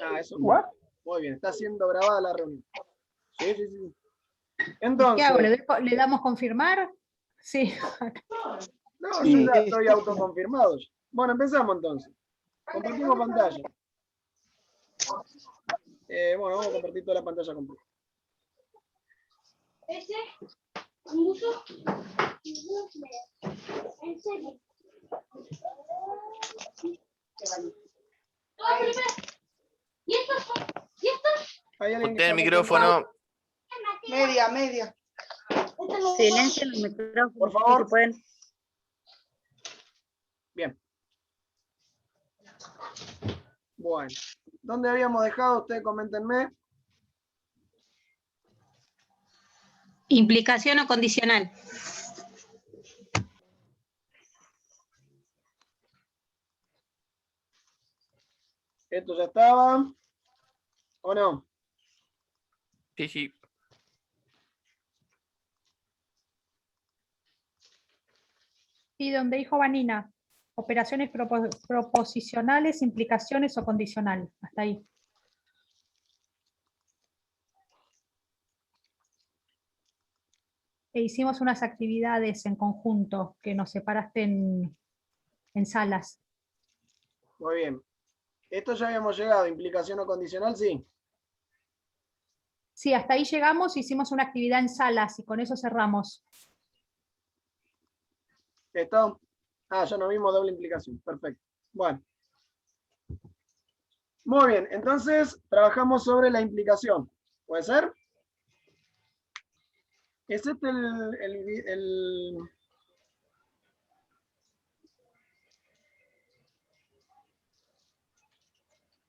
Ah, eso. What? Muy bien, está siendo grabada la reunión. Sí, sí, sí. ¿Qué Entonces, hago? ¿Le damos confirmar? Sí. no, Sí. yo ya estoy autoconfirmado. Bueno, empezamos entonces. Compartimos pantalla. Bueno, vamos a compartir toda la pantalla completa. Ese uso en serio. ¿Y estos? ¿Y estos? ¿Hay alguien que Ponte el está micrófono. Media. Silencio los micrófonos. Por favor. Si pueden. Bien. Bueno, ¿dónde habíamos dejado? Ustedes coméntenme. Implicación o condicional. ¿Esto ya estaba? ¿O no? Sí, sí. Y donde dijo Vanina, operaciones proposicionales, implicaciones o condicional. Hasta ahí. E hicimos unas actividades en conjunto que nos separaste en salas. Muy bien. Esto ya habíamos llegado. ¿Implicación o condicional? Sí. Sí, hasta ahí llegamos, hicimos una actividad en salas y con eso cerramos. ¿Esto? Ah, ya no vimos doble implicación. Perfecto. Bueno. Muy bien. Entonces, trabajamos sobre la implicación. ¿Puede ser? ¿Es este el...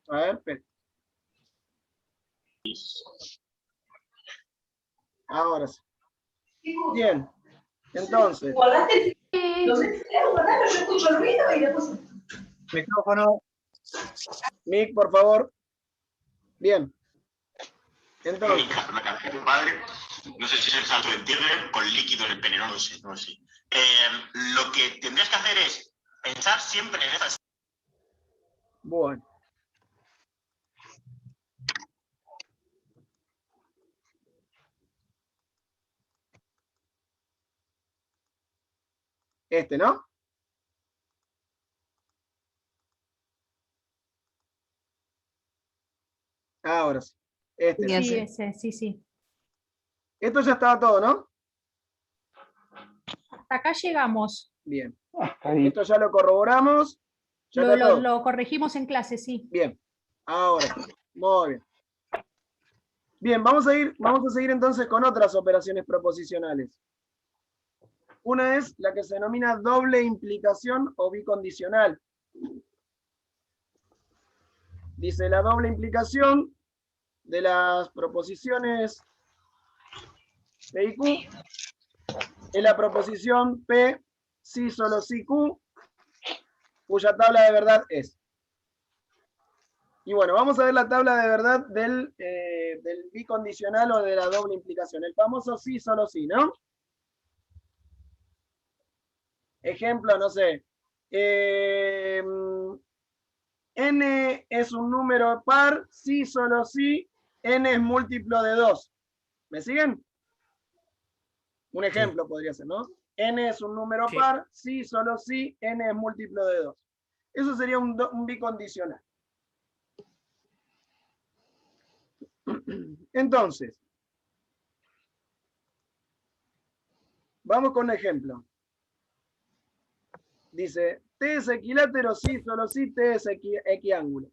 A ver, espera. Ahora sí. Bien. Entonces. Micrófono. Mic, por favor. Bien. Entonces. Padre, no sé si es el salto de tigre con líquido en el pene, no lo sé, no lo sé. Lo que tendrías que hacer es pensar siempre en esas. Bueno. Este, ¿no? Ahora sí. Este. ¿no? Sí, ese, sí, sí. Esto ya estaba todo, ¿no? Hasta acá llegamos. Bien. Hasta ahí. Esto ya lo corroboramos. Ya está todo. Lo corregimos en clase, sí. Bien. Ahora sí. Muy bien. Bien, vamos a seguir entonces con otras operaciones proposicionales. Una es la que se denomina doble implicación o bicondicional. Dice la doble implicación de las proposiciones P y Q es la proposición P, sí, solo sí, Q, cuya tabla de verdad es. Y bueno, vamos a ver la tabla de verdad del bicondicional o de la doble implicación. El famoso sí, solo sí, ¿no? Ejemplo, no sé. N es un número par, sí, solo sí. N es múltiplo de 2. ¿Me siguen? Un ejemplo podría ser, ¿no? N es un número Sí. par, sí, solo sí. N es múltiplo de 2. Eso sería un bicondicional. Entonces, vamos con un ejemplo. Dice, T es equilátero, sí, solo sí, T es equiángulo.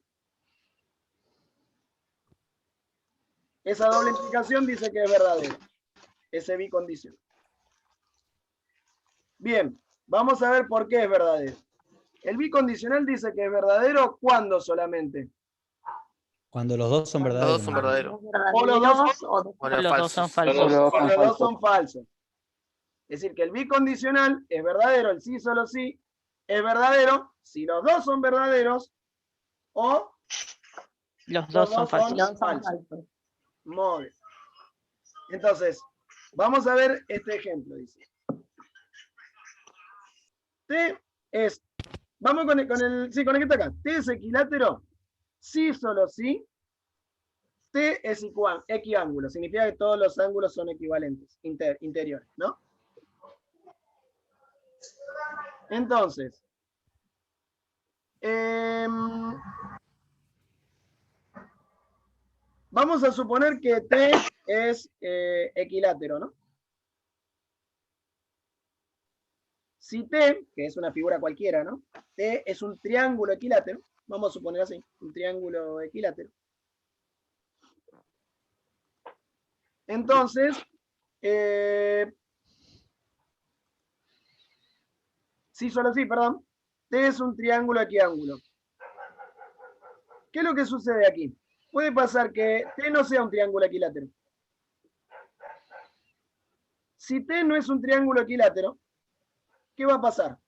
Esa doble implicación dice que es verdadera. Ese bicondicional. Bien, vamos a ver por qué es verdadero. El bicondicional dice que es verdadero ¿cuándo solamente? Cuando los dos son Los verdaderos. dos son verdaderos. O los dos O los Los dos son falsos. falsos. o los dos son falsos. Es decir, que el bicondicional es verdadero, el sí solo sí es verdadero si los dos son verdaderos o Los dos son falsos. Muy bien. Entonces, vamos a ver este ejemplo, dice. T es, vamos con el que está acá. T es equilátero, sí, solo sí, T es equiángulo, significa que todos los ángulos son equivalentes, interiores, ¿no? Entonces, vamos a suponer que T es equilátero, ¿no? Si T, que es una figura cualquiera, ¿no? T es un triángulo equilátero, vamos a suponer así, un triángulo equilátero. Entonces, sí, solo sí, perdón. T es un triángulo equiángulo. ¿Qué es lo que sucede aquí? Puede pasar que T no sea un triángulo equilátero. Si T no es un triángulo equilátero, ¿qué va a pasar?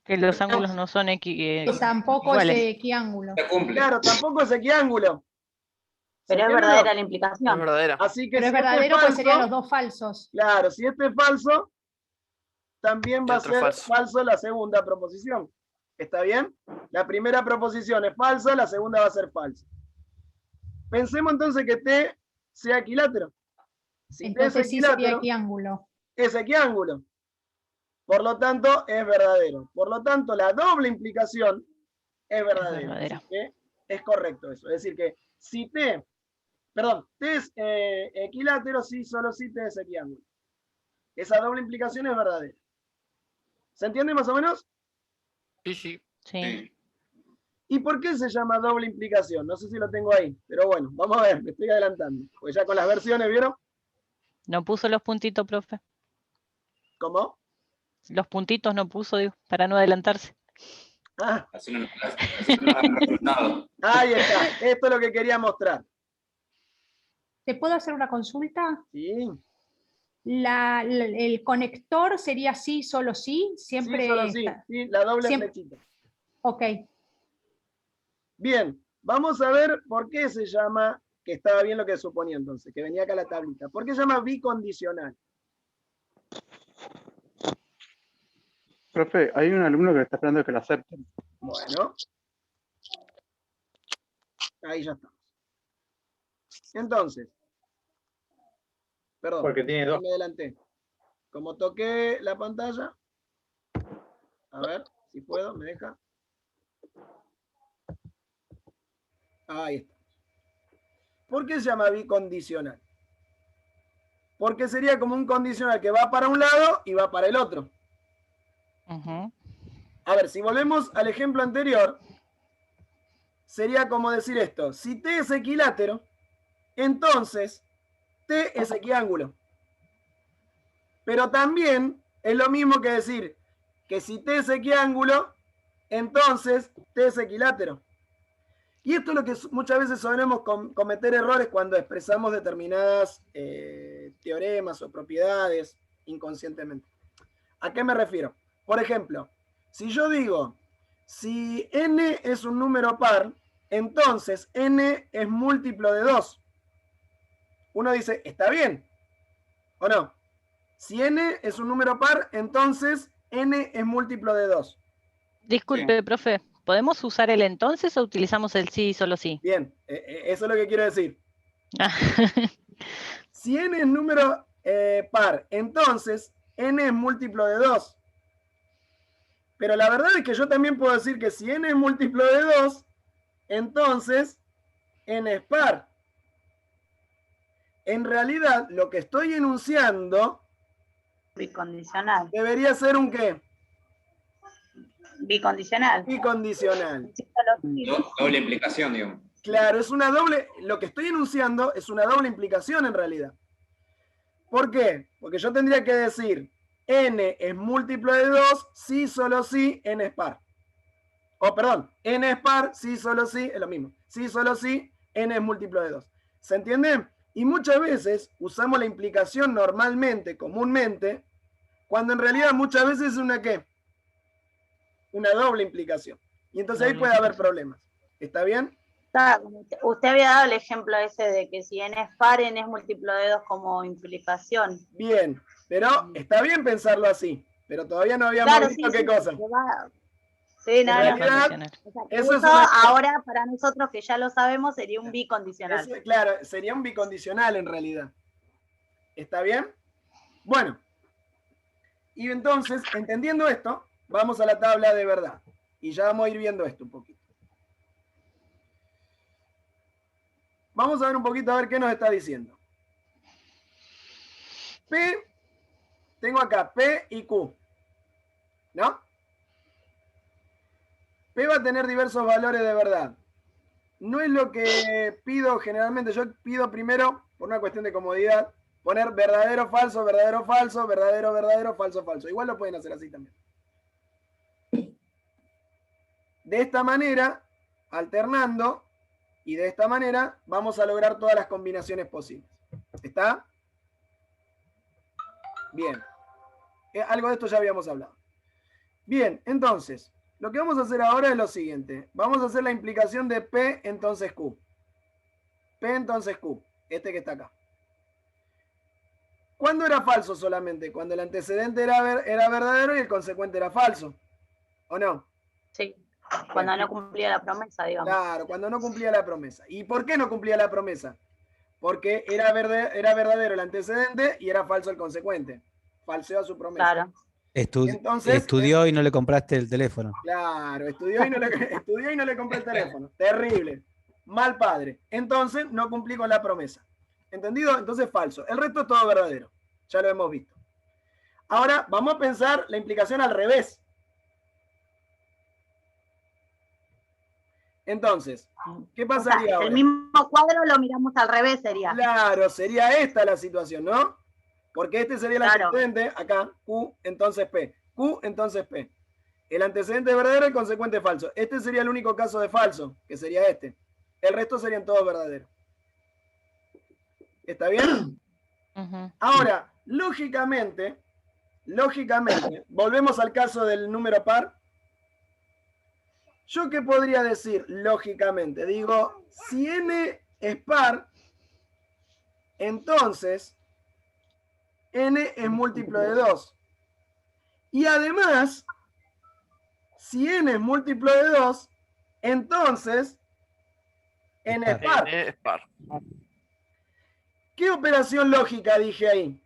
Que los ángulos no son Que tampoco iguales. es equiángulo. Se cumple. Claro, tampoco es equiángulo. Pero es ¿Se verdadera entiende? la Es implicación. verdadera. Así que Pero es si este verdadero, pues falso, serían los dos falsos. claro, si este es falso, también Y va a otro ser falso. falso la segunda proposición. ¿Está bien? La primera proposición es falsa, la segunda va a ser falsa. Pensemos entonces que T sea equilátero. Si T es Entonces sí sería equilátero, equiángulo. es equiángulo. Por lo tanto, es verdadero. Por lo tanto, la doble implicación es verdadera. verdadera. Así que es correcto eso. Es decir, que si T es equilátero, sí, solo si T es equiángulo. Esa doble implicación es verdadera. ¿Se entiende más o menos? Sí, sí. Sí. Sí. ¿Y por qué se llama doble implicación? No sé si lo tengo ahí, pero bueno, vamos a ver, me estoy adelantando. Pues ya con las versiones, ¿vieron? No puso los puntitos, profe. ¿Cómo? Los puntitos no puso, digo, para no adelantarse. Ah, Así no nos da el resultado. ahí está. Esto es lo que quería mostrar. ¿Te puedo hacer una consulta? Sí, El conector sería sí, solo sí, siempre. sí, solo sí. está- Sí, la doble siempre- flechita. Ok. Bien, vamos a ver por qué se llama, que estaba bien lo que suponía entonces, que venía acá la tablita. ¿Por qué se llama bicondicional? Profe, hay un alumno que está esperando que lo acepten. Bueno. Ahí ya estamos. Entonces. Perdón. Porque tiene dos. Me adelanté. Como toqué la pantalla. A ver, si puedo, me deja. Ahí está. ¿Por qué se llama bicondicional? Porque sería como un condicional que va para un lado y va para el otro. Ujú. A ver, si volvemos al ejemplo anterior, sería como decir esto. Si T es equilátero, entonces T es equiángulo. Pero también es lo mismo que decir que si T es equiángulo, entonces T es equilátero. Y esto es lo que muchas veces solemos cometer errores cuando expresamos determinadas teoremas o propiedades inconscientemente. ¿A qué me refiero? Por ejemplo, si yo digo, si n es un número par, entonces n es múltiplo de 2. Uno dice, ¿está bien? ¿O no? Si n es un número par, entonces n es múltiplo de 2. Disculpe, profe, ¿podemos usar el entonces o utilizamos el sí y solo sí? Bien, eso es lo que quiero decir. Si n es número par, entonces n es múltiplo de 2. Pero la verdad es que yo también puedo decir que si n es múltiplo de 2, entonces n es par. En realidad, lo que estoy enunciando Bicondicional. debería ser un ¿qué? Bicondicional. Bicondicional. Doble implicación, digamos. Claro, es una doble, lo que estoy enunciando es una doble implicación en realidad. ¿Por qué? Porque yo tendría que decir n es múltiplo de 2, sí, solo sí, n es par. O perdón, n es par, sí, solo sí, es lo mismo. Sí, solo sí, n es múltiplo de 2. ¿Se entiende? Y muchas veces usamos la implicación normalmente, comúnmente, cuando en realidad muchas veces es una ¿qué? Una doble implicación. Y entonces ahí puede haber problemas. ¿Está bien? Usted había dado el ejemplo ese de que si n es par, n es múltiplo de 2 como implicación. Bien, pero está bien pensarlo así. Pero todavía no habíamos visto qué cosa. Sí, no, En no. realidad, Condicional. O sea, que eso es eso una- ahora para nosotros que ya lo sabemos sería un bicondicional. Eso, claro, sería un bicondicional en realidad. ¿Está bien? Bueno. Y entonces, entendiendo esto, vamos a la tabla de verdad. Y ya vamos a ir viendo esto un poquito. Vamos a ver un poquito a ver qué nos está diciendo. P, tengo acá P y Q. ¿No? P va a tener diversos valores de verdad. No es lo que pido generalmente. Yo pido primero, por una cuestión de comodidad, poner verdadero, falso, verdadero, falso, verdadero, verdadero, falso, falso. Igual lo pueden hacer así también. De esta manera, alternando, y de esta manera, vamos a lograr todas las combinaciones posibles. ¿Está? Bien. Algo de esto ya habíamos hablado. Bien, entonces, lo que vamos a hacer ahora es lo siguiente. Vamos a hacer la implicación de P entonces Q. P entonces Q. Este que está acá. ¿Cuándo era falso solamente? Cuando el antecedente era verdadero y el consecuente era falso. ¿O no? Sí, cuando no cumplía la promesa, digamos. Claro, cuando no cumplía la promesa. ¿Y por qué no cumplía la promesa? Porque era verdadero el antecedente y era falso el consecuente. Falseó su promesa. Claro. Entonces, Estudió y no le compraste el teléfono. Claro, estudió y no le compré el teléfono. Terrible. Mal padre. Entonces no cumplí con la promesa. ¿Entendido? Entonces falso. El resto es todo verdadero. Ya lo hemos visto. Ahora vamos a pensar la implicación al revés. Entonces, ¿qué pasaría ahora? El mismo cuadro lo miramos al revés, sería. Claro, sería esta la situación, ¿no? Porque este sería el antecedente, acá, Q, entonces P. Q, entonces P. El antecedente es verdadero y el consecuente es falso. Este sería el único caso de falso, que sería este. El resto serían todos verdaderos. ¿Está bien? Ahora, lógicamente, volvemos al caso del número par. ¿Yo qué podría decir lógicamente? Digo, si n es par, entonces n es múltiplo de 2. Y además, si n es múltiplo de 2, entonces n es par. N es par. ¿Qué operación lógica dije ahí?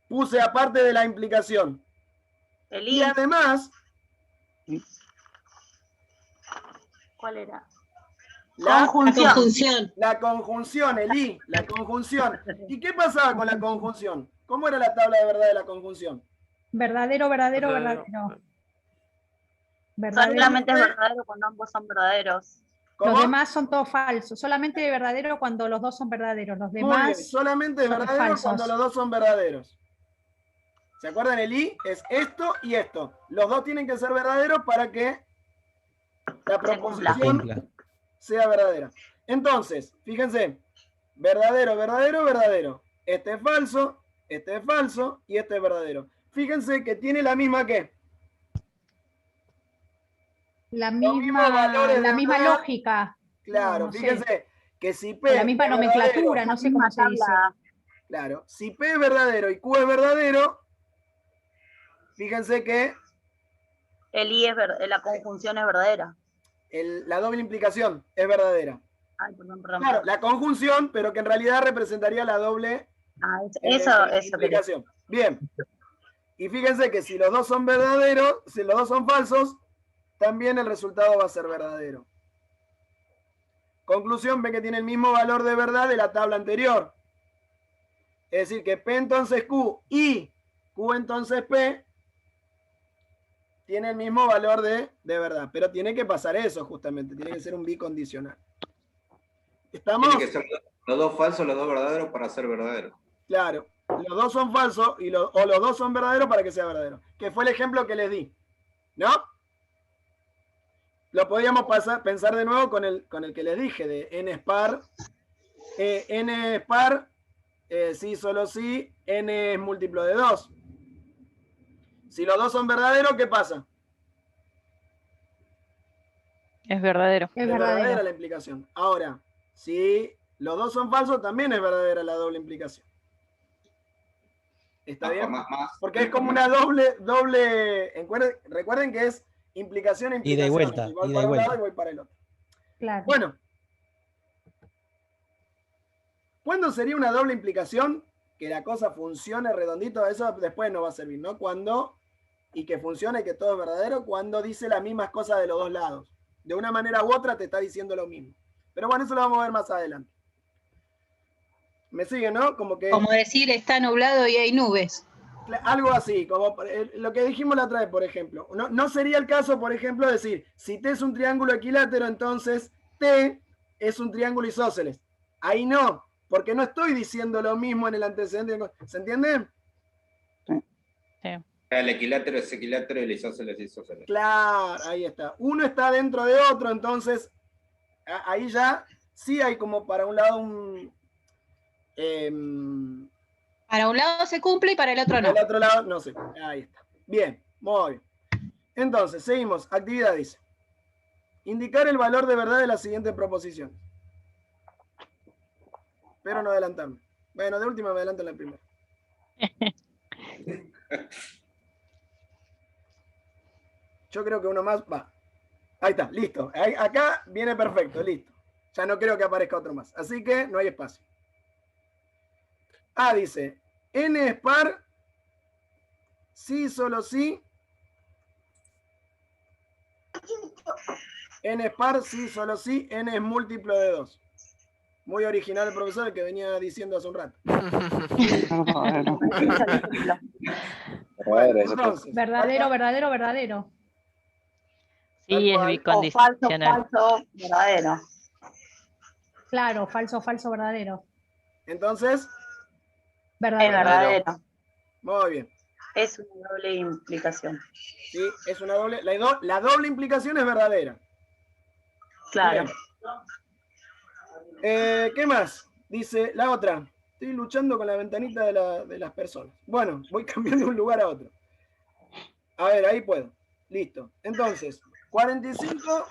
Puse aparte de la implicación. Y además, ¿cuál era? La conjunción. La conjunción, el I, la conjunción. ¿Y qué pasaba con la conjunción? ¿Cómo era la tabla de verdad de la conjunción? Verdadero, verdadero, verdadero. Solamente es verdadero cuando ambos son verdaderos. ¿Cómo? Los demás son todos falsos. Solamente verdadero cuando los dos son verdaderos. Los Muy bien, demás solamente es son verdadero falsos. cuando los dos son verdaderos. ¿Se acuerdan? El I es esto y esto. Los dos tienen que ser verdaderos para que la proposición sea verdadera. Entonces, fíjense, verdadero, verdadero, verdadero. Este es falso y este es verdadero. Fíjense que tiene la misma ¿qué? La mismos valores de misma verdad. lógica. Claro, No sé. fíjense que si P La misma es nomenclatura, verdadero, no sé cómo se dice. Claro, si P es verdadero y Q es verdadero, fíjense que El I es la conjunción es verdadera. la doble implicación es verdadera. Ay, perdón. Claro, la conjunción, pero que en realidad representaría la doble Eso implicación. Bien. Y fíjense que si los dos son verdaderos, si los dos son falsos, también el resultado va a ser verdadero. Conclusión, ven que tiene el mismo valor de verdad de la tabla anterior. Es decir, que P entonces Q y Q entonces P tiene el mismo valor de verdad. Pero tiene que pasar eso justamente, tiene que ser un bicondicional. ¿Estamos? Tiene que ser los dos falsos, los dos verdaderos para ser verdaderos. Claro, los dos son falsos o los dos son verdaderos para que sea verdadero. Que fue el ejemplo que les di. ¿No? Lo podíamos pensar de nuevo con el que les dije, de n es par. N es par, sí, solo sí, n es múltiplo de 2. Si los dos son verdaderos, ¿qué pasa? Es verdadero. Es verdadera la implicación. Ahora, si los dos son falsos, también es verdadera la doble implicación. ¿Está bien? Porque es como una doble. Recuerden que es Implicación e Ida y implicación. vuelta, Es igual ida y para un lado vuelta. y voy para el otro. Claro. Bueno. ¿Cuándo sería una doble implicación? Que la cosa funcione redondito, eso después no va a servir, ¿no? Cuando, y que funcione, que todo es verdadero, cuando dice las mismas cosas de los dos lados. De una manera u otra te está diciendo lo mismo. Pero bueno, eso lo vamos a ver más adelante. ¿Me sigue, no? Como que... Como decir, está nublado y hay nubes. Algo así, como lo que dijimos la otra vez, por ejemplo. No sería el caso, por ejemplo, decir, si T es un triángulo equilátero, entonces T es un triángulo isósceles. Ahí no, porque no estoy diciendo lo mismo en el antecedente. ¿Se entiende? El equilátero es equilátero y el isósceles es isósceles. Claro, ahí está. Uno está dentro de otro, entonces ahí ya sí hay como para un lado un... Para un lado se cumple y para el otro no. Para el otro lado, no sé. Ahí está. Bien, muy bien. Entonces, seguimos. Actividad dice. Indicar el valor de verdad de la siguiente proposición. Pero no adelantarme. Bueno, de última me adelanto en la primera. Yo creo que uno más va. Ahí está, listo. Acá viene perfecto, listo. Ya no creo que aparezca otro más. Así que no hay espacio. Ah, dice, n es par, sí, solo sí. N es par, sí, solo sí. N es múltiplo de 2. Muy original el profesor que venía diciendo hace un rato. Bueno, entonces, Verdadero, verdadero, verdadero. Sí, es O falso, bicondicional. falso, verdadero. Claro, falso, falso, verdadero. Entonces, Es Verdadero. verdadero. muy bien. Es una doble implicación. Sí, es una doble. La doble implicación es verdadera. Claro. Bien. ¿Qué más? Dice la otra. Estoy luchando con la ventanita de las personas. Bueno, voy cambiando de un lugar a otro. A ver, ahí puedo. Listo. Entonces, 45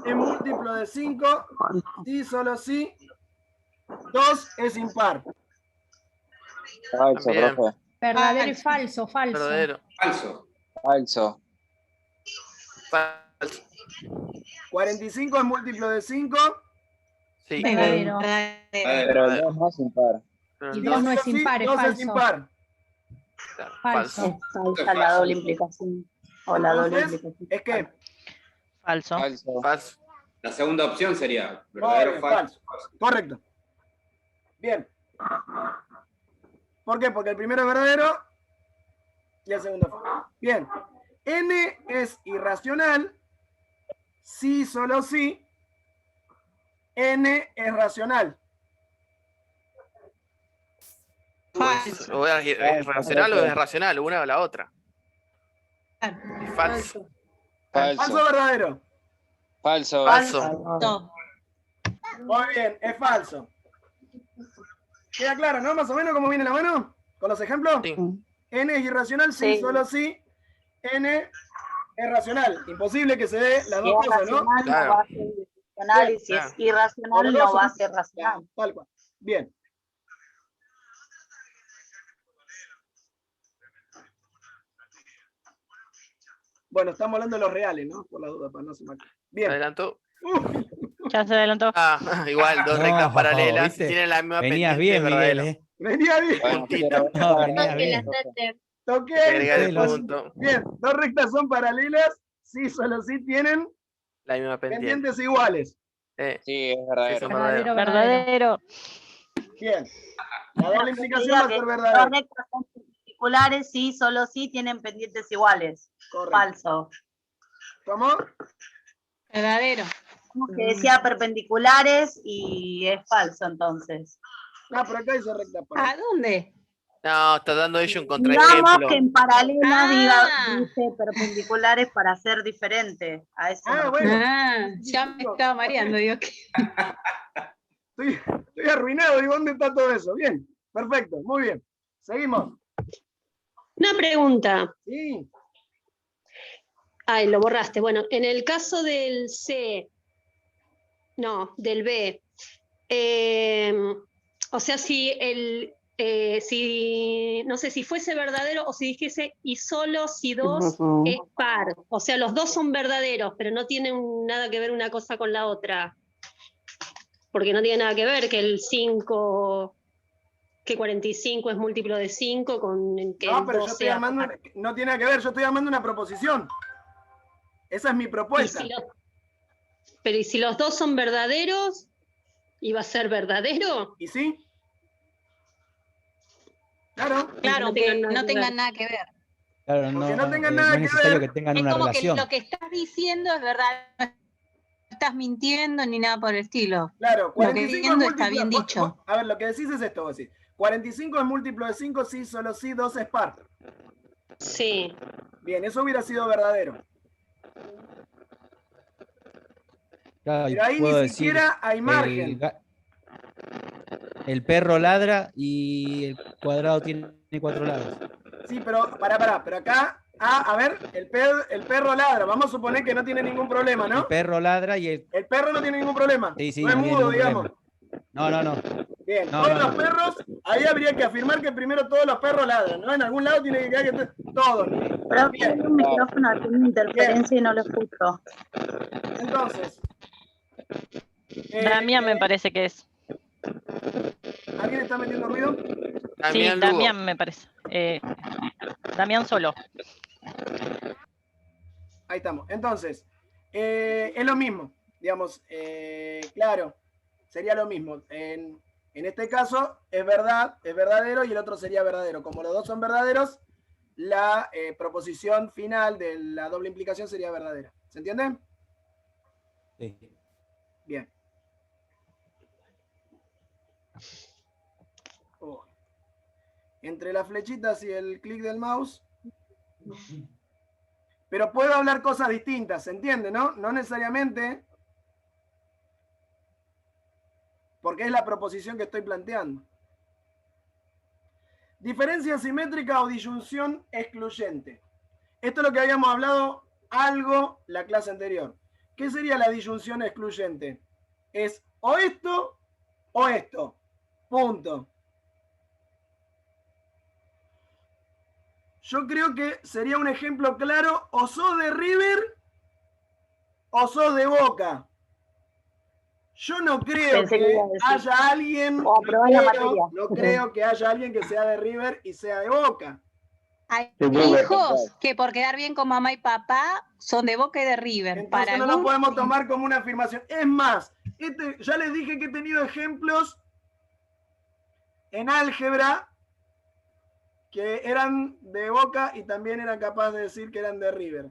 es múltiplo de 5. Sí, solo sí. 2 es impar. Falso, También. profe. Verdadero y falso, falso. Verdadero. Falso. Falso. Falso. 45 es múltiplo de 5. Sí. Verdadero. Pero el 2 no es impar. Y 2 no es impar, es 2 es falso. impar. Claro, Falso. Es falsa la doble implicación. O la doble Entonces, implicación. ¿es qué? Falso. Falso. Falso. La segunda opción sería Muy verdadero bien, falso. Correcto. Bien. ¿Por qué? Porque el primero es verdadero y el segundo falso. Bien. N es irracional. Sí, solo sí. N es racional. O ¿es racional o es racional? Una o la otra. Es falso. ¿Falso o verdadero? Falso. Falso. Muy bien, es falso. ¿Queda claro, no? Más o menos cómo viene la mano. ¿Con los ejemplos? Sí. N es irracional, sí, Sí. solo sí. N es racional. Imposible que se dé las Si dos es cosas, ¿no? racional, Claro. no va a ser irracional, y si Claro. es irracional, no va a ser racional. Tal cual. Bien. Bueno, estamos hablando de los reales, ¿no? Por la duda, para no se me... ¿Se Bien. adelantó? Ya se adelantó. Ah, igual, dos No, rectas paralelas. ¿viste? Tienen la misma Venías pendiente, bien, verdadero. Miguel, ¿eh? Venía bien. Bueno, Puntito. No, venía bien. Toqué. Hay que agregar el Los- punto. Bien, dos rectas son paralelas. Sí, solo sí tienen La misma pendiente. pendientes iguales. Sí, es Sí, verdadero. son Verdadero, verdaderos. verdadero. Bien. La doble implicación va a ser Los verdadera. rectas son perpendiculares, sí, solo sí tienen pendientes iguales. Correcto. Falso. ¿Cómo? Verdadero. Como que decía perpendiculares y es falso entonces. Ah, pero acá dice recta ¿A paralela. dónde? No, está dando ello un Digamos contraejemplo. que en paralela Ah. dice perpendiculares para ser diferente. A eso me Ah, refiero. bueno. Ah, ya me estaba mareando, digo que. Estoy arruinado. Digo, ¿dónde está todo eso? Bien. Perfecto. Muy bien. Seguimos. Una pregunta. Sí. Ay, lo borraste. Bueno, en el caso del C, no, del B, o sea, si no sé, si fuese verdadero o si dijese y solo si 2 es par. O sea, los dos son verdaderos, pero no tienen nada que ver una cosa con la otra. Porque no tiene nada que ver que el 5, que 45 es múltiplo de 5 con que No, el pero 2 yo estoy sea armando, par. no tiene nada que ver, yo estoy armando una proposición. Esa es mi propuesta. Pero ¿y si los dos son verdaderos? ¿Iba a ser verdadero? ¿Y sí? Claro. Claro, que no tengan nada que ver. Claro, Porque no, no tengan no nada es que necesario ver. que tengan Es una como relación. que lo que estás diciendo es verdad. No estás mintiendo ni nada por el estilo. Claro, Lo que 45 es diciendo múltiplo. está bien dicho. A ver, lo que decís es esto, vos decís. 45 es múltiplo de 5, sí, solo sí, 2 es par. Sí. Bien, eso hubiera sido verdadero. Claro, y Pero ahí puedo ni decir, siquiera hay margen. el perro ladra y el cuadrado tiene 4 lados. Sí, pero pará, pero acá, a ver, el perro ladra, vamos a suponer que no tiene ningún problema, ¿no? El perro ladra y el perro no tiene ningún problema. Sí, no es no tiene mudo, ningún digamos. problema. No. Bien, No, todos no, los perros, ahí habría que afirmar que primero todos los perros ladran, ¿no? En algún lado tiene que quedar que todos. Pero tiene un micrófono, tiene interferencia y no lo escucho. Entonces. Damián me parece que es. ¿Alguien está metiendo ruido? Sí, Damián Lugo. Damián me parece. Damián solo. Ahí estamos. Entonces, es lo mismo. Digamos, claro, sería lo mismo. En este caso, es verdadero y el otro sería verdadero. Como los dos son verdaderos, la proposición final de la doble implicación sería verdadera. ¿Se entiende? Sí. Bien. Oh. Entre las flechitas y el clic del mouse. Pero puedo hablar cosas distintas, ¿se entiende, no? No necesariamente porque es la proposición que estoy planteando. Diferencia simétrica o disyunción excluyente. Esto es lo que habíamos hablado algo la clase anterior. ¿Qué sería la disyunción excluyente? Es o esto o esto. Punto. Yo creo que sería un ejemplo claro, o sos de River o sos de Boca. Yo no creo que haya alguien, no creo que haya alguien que sea de River y sea de Boca. Hay hijos que por quedar bien con mamá y papá son de Boca y de River. Entonces no lo podemos tomar como una afirmación. Es más, ya les dije que he tenido ejemplos en álgebra que eran de Boca y también eran capaces de decir que eran de River.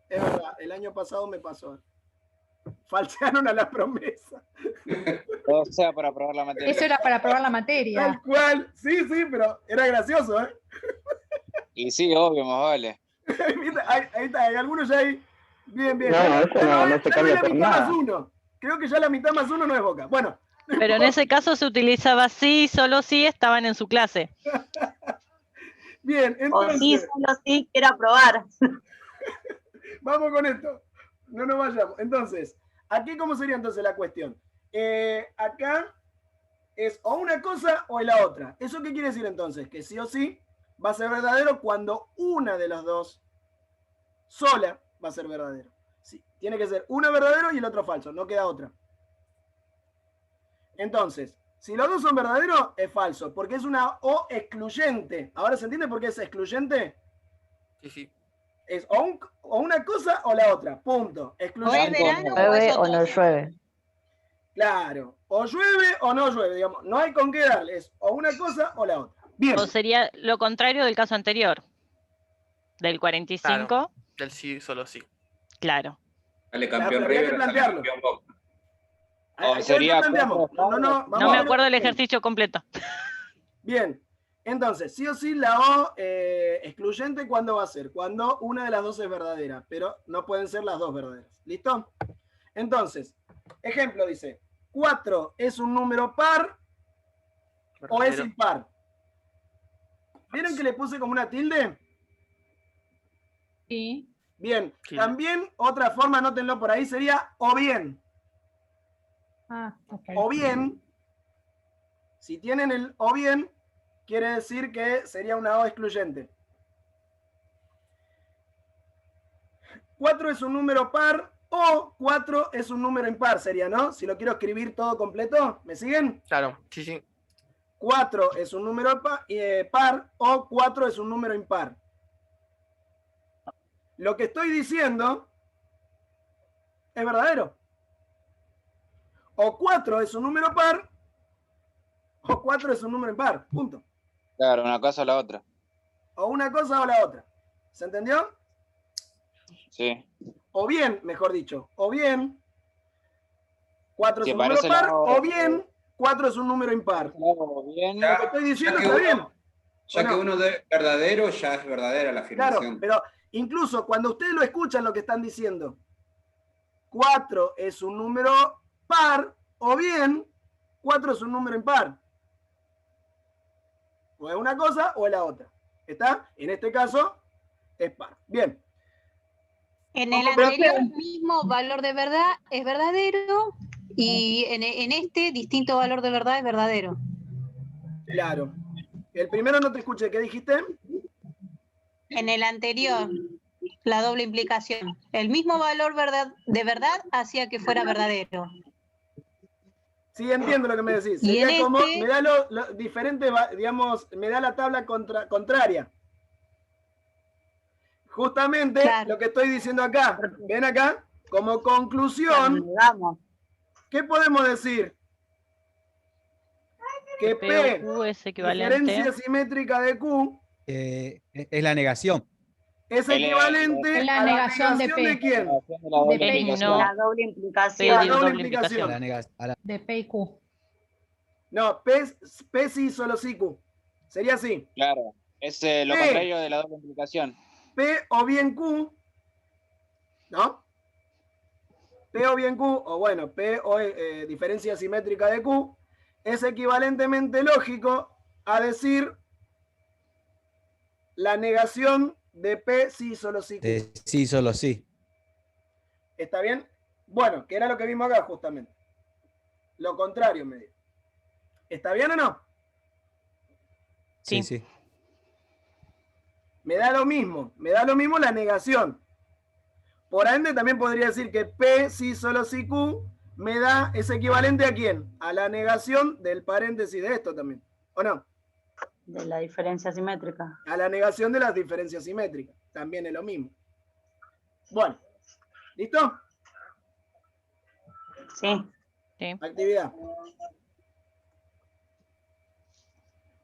Es verdad, el año pasado me pasó. Falsearon a la promesa. O sea, para probar la materia. Eso era para probar la materia. Tal cual. Sí, pero era gracioso, ¿eh? Y sí, obvio, más vale. Ahí está, hay algunos ya ahí. Bien. No, eso no se cambia por nada. Creo que ya la mitad más uno no es Boca. Bueno. Pero en ese caso se utilizaba sí, solo sí, estaban en su clase. Bien, entonces. O sí, solo sí, quiero probar. Vamos con esto. No nos vayamos. Entonces, ¿aquí cómo sería entonces la cuestión? Acá es o una cosa o la otra. ¿Eso qué quiere decir entonces? Que sí o sí va a ser verdadero cuando una de las dos sola va a ser verdadero. Sí, tiene que ser una verdadero y el otro falso, no queda otra. Entonces, si los dos son verdaderos, es falso, porque es una O excluyente. ¿Ahora se entiende por qué es excluyente? Sí. Es o una cosa o la otra, punto. Excluyente. ¿Llueve o no llueve? Claro, o llueve o no llueve, digamos. No hay con qué darle, es o una cosa o la otra. Bien. O sería lo contrario del caso anterior. Del 45. Claro, del sí, solo sí. Claro. Sale campeón Pero habría que River, sale plantearlo. campeón Boca. O sería No me acuerdo el ejercicio completo. Bien, entonces, sí o sí la O excluyente, ¿cuándo va a ser? Cuando una de las dos es verdadera, pero no pueden ser las dos verdaderas. ¿Listo? Entonces, ejemplo dice, 4 es un número par o es impar. ¿Vieron que le puse como una tilde? Sí. Bien, Sí. también otra forma, anótenlo por ahí, sería o bien. Ah, ok. O bien, si tienen el o bien, quiere decir que sería una O excluyente. 4 es un número par o 4 es un número impar, sería, ¿no? Si lo quiero escribir todo completo, ¿me siguen? Claro, sí, sí. 4 es un número par o 4 es un número impar. Lo que estoy diciendo es verdadero. O 4 es un número par o 4 es un número impar. Punto. Claro, una cosa o la otra. O una cosa o la otra. ¿Se entendió? Sí. O bien, mejor dicho, o bien 4 es Si un número aparece par la- o bien 4 es un número impar. Claro, bien. Lo que estoy diciendo Ya que está uno- bien. Ya ¿O que no? uno es verdadero, ya es verdadera la Claro, afirmación. pero incluso cuando ustedes lo escuchan lo que están diciendo, 4 es un número par o bien 4 es un número impar. O es una cosa o es la otra. ¿Está? En este caso es par. Bien. En el anterior mismo valor de verdad es verdadero y en este distinto valor de verdad es verdadero. Claro. El primero no te escuché. ¿Qué dijiste? En el anterior, la doble implicación. El mismo valor de verdad hacía que fuera verdadero. Sí, entiendo lo que me decís. Y Sería en como, este- me da lo diferente, digamos, me da la tabla contraria. Justamente lo que estoy diciendo acá. Ven acá, como conclusión, ¿qué podemos decir? Que P, P o Q es equivalente. diferencia simétrica de Q, Es la negación. es equivalente Es la a la negación de P. ¿de quién? De P y Q. No. La doble La implicación. doble implicación. De P y Q. No, P sí, solo sí Q. Sería así. Claro. Es lo Sí. contrario de la doble implicación. P o bien Q, ¿no? P o bien Q, o bueno, P o diferencia simétrica de Q, es equivalentemente lógico a decir la negación de P sí, solo sí Q. Sí, solo sí. ¿Está bien? Bueno, que era lo que vimos acá justamente. Lo contrario, me dijo. ¿Está bien o no? Sí, sí. Me da lo mismo la negación. Por ende, también podría decir que P sí, solo sí Q me da, es equivalente a quién? A la negación del paréntesis de esto también. ¿O no? De la diferencia simétrica. A la negación de las diferencias simétricas. También es lo mismo. Bueno, ¿listo? Sí. Actividad.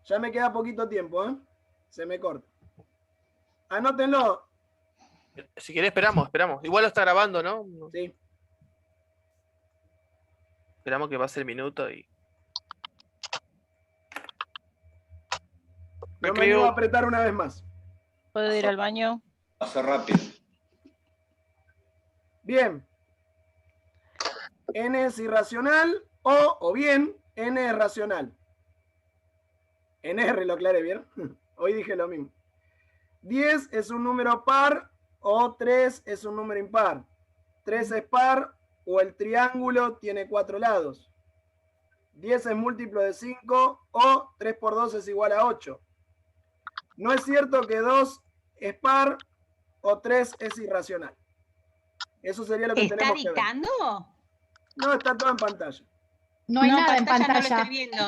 Ya me queda poquito tiempo, ¿eh? Se me corta. Anótenlo. Si querés, esperamos. Igual lo está grabando, ¿no? Sí. Esperamos que pase el minuto y. No me animo a apretar una vez más. ¿Puedo ir al baño? Pasó rápido. Bien. N es irracional o bien N es racional. En R lo aclaré bien. Hoy dije lo mismo. 10 es un número par o 3 es un número impar. 3 es par o el triángulo tiene 4 lados. 10 es múltiplo de 5 o 3 por 2 es igual a 8. No es cierto que 2 es par o 3 es irracional. Eso sería lo que ¿Está tenemos que ver. dictando? No, está todo en pantalla. No hay nada en No lo pantalla. estoy viendo.